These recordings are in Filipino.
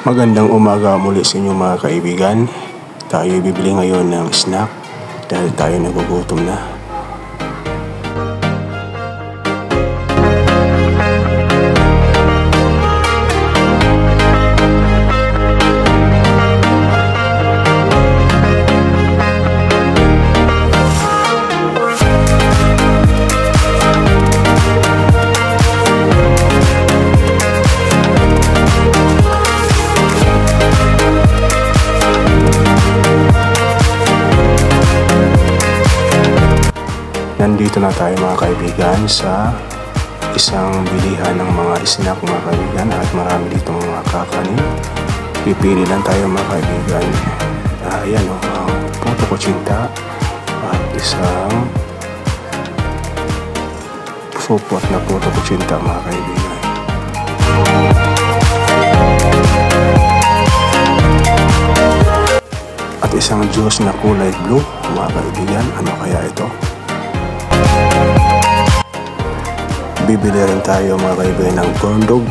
Magandang umaga muli sa inyo mga kaibigan. Tayo bibili ngayon ng snack dahil tayo nagugutom na. Nandito na tayo mga kaibigan sa isang bilihan ng mga snack mga kaibigan at marami dito mga kakanin. Pipili lang tayo mga kaibigan. Ayan o, puto kutsinta at isang supot na puto kutsinta mga kaibigan. At isang juice na kulay blue mga kaibigan. Ano kaya ito? Bibili rin tayo mga kaibigan ng corn dog,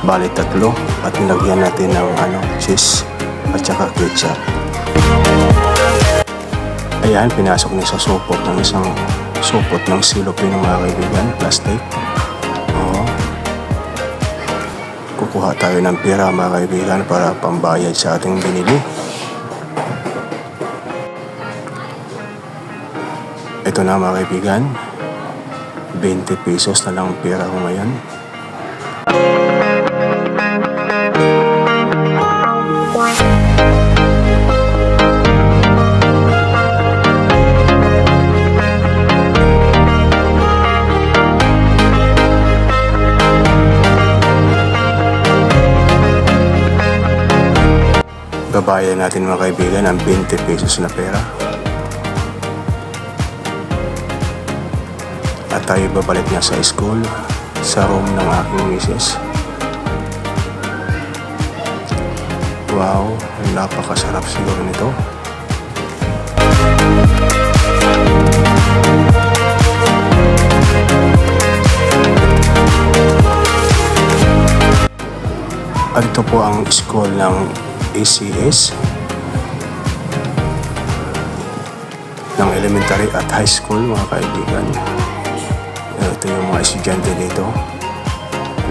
bali 3 at nilagyan natin ng cheese at saka ketchup. Ayan, pinasok niya sa supot ng isang supot ng silopin mga kaibigan, plastic. Kukuha tayo ng pera mga kaibigan para pambayad sa ating binili. Ito na mga kaibigan, 20 pesos na lang pera ko ngayon. Babayan natin mga kaibigan ang 20 pesos na pera. At tayo babalik na sa school, sa room ng aking misis. Wow, napakasarap siguro nito. At ito po ang school ng ACS ng elementary at high school mga kaibigan. Ito yung mga estudyante dito.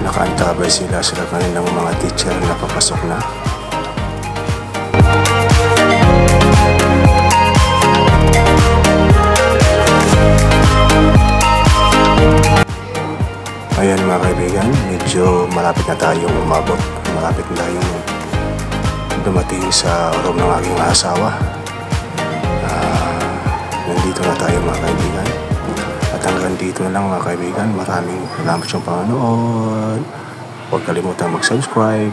Nakaantabay sila sa kanilang mga teacher na papasok na. Ayan mga kaibigan, medyo malapit na tayong umabot. Malapit na tayong dumating sa room ng aking asawa. Nandito na tayo mga kaibigan. At hanggang dito na lang mga kaibigan. Maraming salamat sa panonood. Huwag kalimutan mag-subscribe.